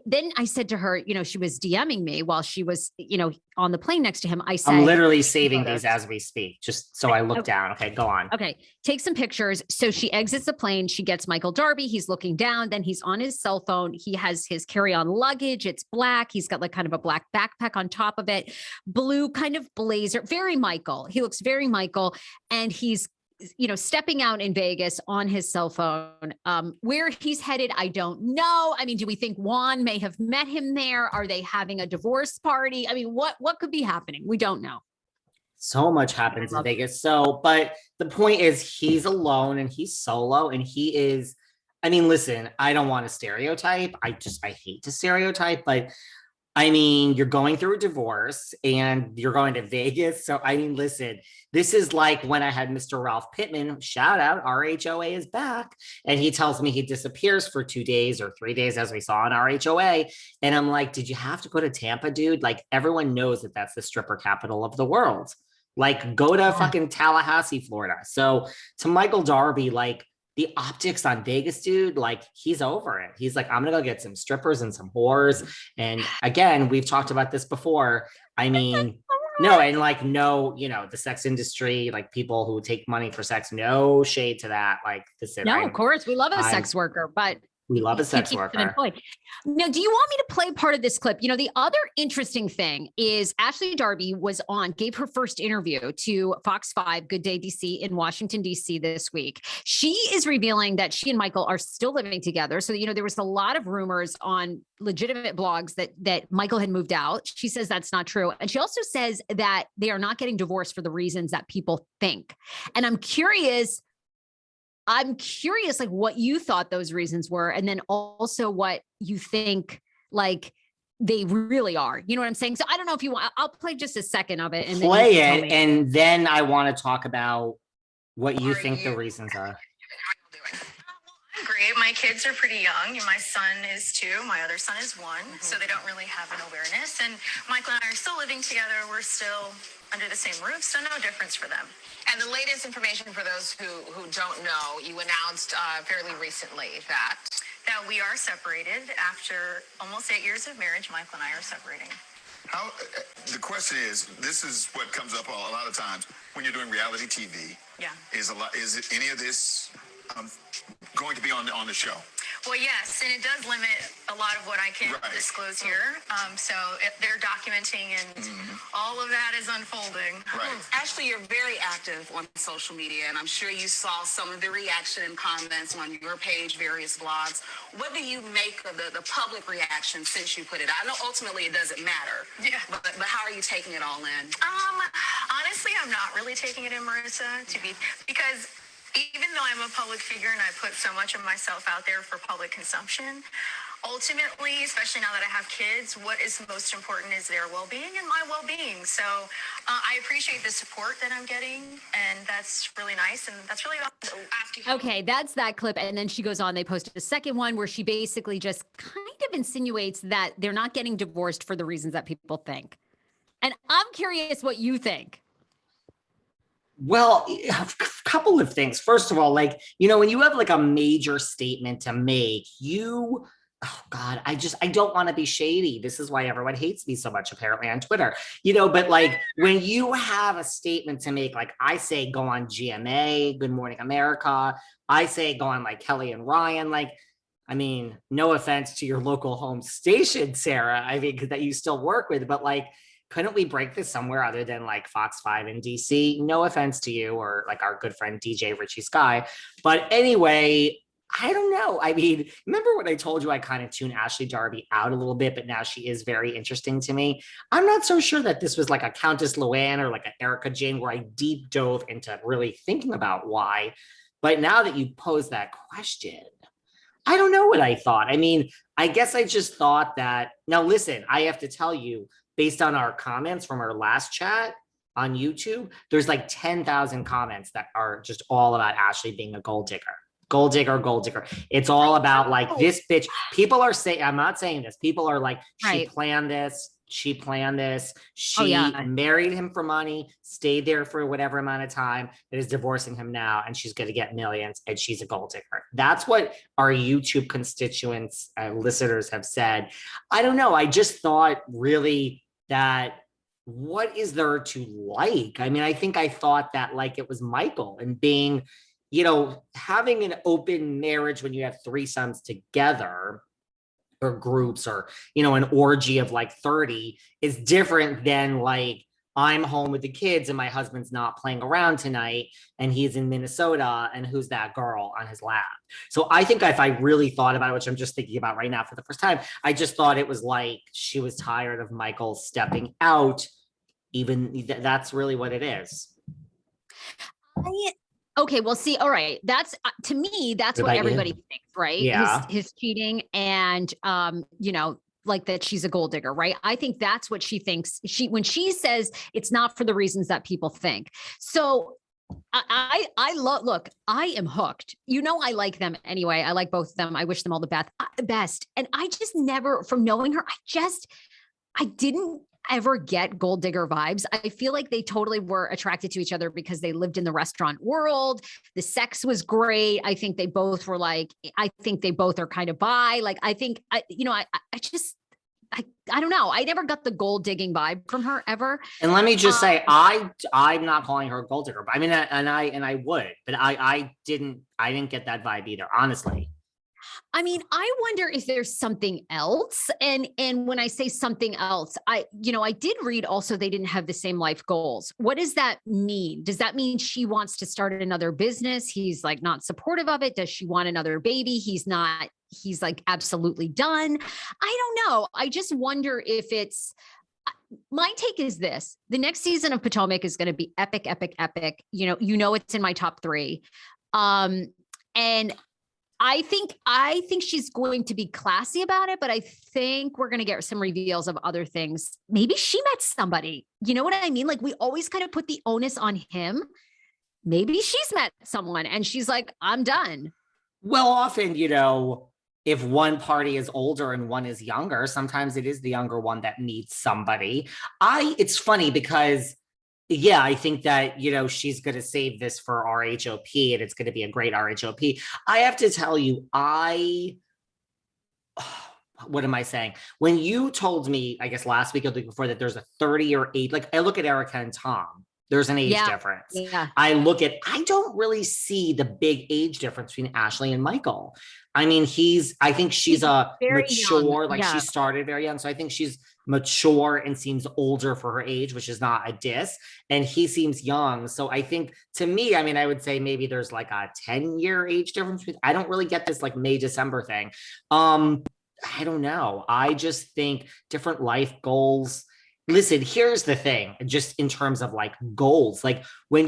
Then I said to her, she was DMing me while she was, on the plane next to him. I said, I'm literally saving these as we speak, just so I look down. Okay, go on. Okay, take some pictures. So she exits the plane. She gets Michael Darby. He's looking down. Then he's on his cell phone. He has his carry-on luggage. It's black. He's got like kind of a black backpack on top of it, blue kind of blazer, very Michael. He looks very Michael. And he's stepping out in Vegas on his cell phone. Where he's headed, I don't know. I mean, do we think Juan may have met him there? Are they having a divorce party? I mean, what could be happening? We don't know. So much happens in Vegas. But the point is he's alone and he's solo and he is, I mean, listen, I don't want to stereotype. I hate to stereotype, but I mean, you're going through a divorce and you're going to Vegas. So, I mean, listen, this is like when I had Mr. Ralph Pittman, shout out, RHOA is back. And he tells me he disappears for 2 days or 3 days, as we saw in RHOA. And I'm like, did you have to go to Tampa, dude? Like, everyone knows that that's the stripper capital of the world. Like, go to fucking Tallahassee, Florida. So to Michael Darby, like, the optics on Vegas, dude, like he's over it. He's like, I'm going to go get some strippers and some whores. And again, we've talked about this before. I mean, the sex industry, like people who take money for sex, no shade to that. Like this. No, of course. We love a sex worker, but we love a sex worker. Now, do you want me to play part of this clip? The other interesting thing is Ashley Darby gave her first interview to Fox 5 Good Day DC in Washington, DC this week. She is revealing that she and Michael are still living together. So, there was a lot of rumors on legitimate blogs that Michael had moved out. She says that's not true. And she also says that they are not getting divorced for the reasons that people think. And I'm curious, like what you thought those reasons were, and then also what you think like they really are. You know what I'm saying? So I don't know if you want, I'll play just a second of it and play it. And then I want to talk about what you think the reasons are. I'm great. My kids are pretty young. My son is 2. My other son is 1. So they don't really have an awareness. And Michael and I are still living together. We're still under the same roof. So no difference for them. And the latest information for those who don't know, you announced fairly recently that we are separated after almost 8 years of marriage. Michael and I are separating. The question is, this is what comes up a lot of times when you're doing reality TV. Yeah. Is any of this going to be on the show? Well, yes, and it does limit a lot of what I can disclose here. So they're documenting, and all of that is unfolding. Right. Ashley, you're very active on social media, and I'm sure you saw some of the reaction and comments on your page, various blogs. What do you make of the public reaction since you put it out? I know ultimately it doesn't matter, but how are you taking it all in? Honestly, I'm not really taking it in, Marissa, because even though I'm a public figure and I put so much of myself out there for public consumption, ultimately, especially now that I have kids, what is most important is their well-being and my well-being. So I appreciate the support that I'm getting, and that's really nice. And that's really all. Okay, that's that clip. And then she goes on, they posted a second one where she basically just kind of insinuates that they're not getting divorced for the reasons that people think. And I'm curious what you think. Well, a couple of things. First of all, like, when you have like a major statement to make, oh God, I don't want to be shady. This is why everyone hates me so much, apparently, on Twitter, but like when you have a statement to make, like I say, go on GMA, Good Morning America. I say, go on like Kelly and Ryan. Like, I mean, no offense to your local home station, Sarah, I mean, that you still work with, but like, couldn't we break this somewhere other than like Fox 5 in DC? No offense to you or like our good friend DJ Richie Sky. But anyway, I don't know. I mean, remember when I told you I kind of tuned Ashley Darby out a little bit, but now she is very interesting to me. I'm not so sure that this was like a Countess Luann or like an Erica Jane where I deep dove into really thinking about why. But now that you pose that question, I don't know what I thought. I mean, I guess I just thought that, now listen, I have to tell you, based on our comments from our last chat on YouTube, there's like 10,000 comments that are just all about Ashley being a gold digger. Gold digger, gold digger. It's all about like this bitch. People are saying, I'm not saying this. People are like, she planned this. she planned this. Oh, She yeah. married him for money, stayed there for whatever amount of time, and is divorcing him now, and she's going to get millions, and she's a gold digger. That's what our YouTube constituents, listeners have said. I don't know. I just thought really that what is there to like? I mean, I think I thought that like it was Michael and being, having an open marriage when you have threesomes together or groups or, an orgy of like 30 is different than like I'm home with the kids and my husband's not playing around tonight and he's in Minnesota and who's that girl on his lap. So I think if I really thought about it, which I'm just thinking about right now for the first time, I just thought it was like she was tired of Michael stepping out. Even that's really what it is. Okay, well, see, all right. That's to me, that's what everybody thinks, right? Yeah. His cheating and like that she's a gold digger, right? I think that's what she thinks. When she says it's not for the reasons that people think. So I look, I am hooked. I like them anyway. I like both of them. I wish them all the best. And I just never, from knowing her, I didn't ever get gold digger vibes. I feel like they totally were attracted to each other because they lived in the restaurant world. The sex was great. I think they both were I think they both are kind of bi. Like, I think, I don't know. I never got the gold digging vibe from her ever. And let me just say, I'm not calling her a gold digger. I mean, and I would, but I didn't get that vibe either, honestly. I mean, I wonder if there's something else. And when I say something else, I did read also they didn't have the same life goals. What does that mean? Does that mean she wants to start another business? He's like not supportive of it. Does she want another baby? He's like absolutely done. I don't know. I just wonder if my take is this. The next season of Potomac is going to be epic, epic, epic. It's in my top 3. And I think she's going to be classy about it, but I think we're going to get some reveals of other things. Maybe she met somebody. You know what I mean? Like, we always kind of put the onus on him. Maybe she's met someone and she's like, I'm done. Well, often, if one party is older and one is younger, sometimes it is the younger one that meets somebody. It's funny because yeah, I think that, she's going to save this for RHOP and it's going to be a great RHOP. I have to tell you, what am I saying? When you told me, I guess last week or the week before, that there's a 30 or 8, like I look at Erica and Tom, there's an age difference. Yeah. I don't really see the big age difference between Ashley and Michael. I mean, I think she's a mature, young. She started very young. So I think she's mature and seems older for her age, which is not a diss. And he seems young. So I think to me, I mean, I would say maybe there's like a 10-year age difference. I don't really get this like May, December thing. I don't know. I just think different life goals. Listen, here's the thing, just in terms of like goals, like when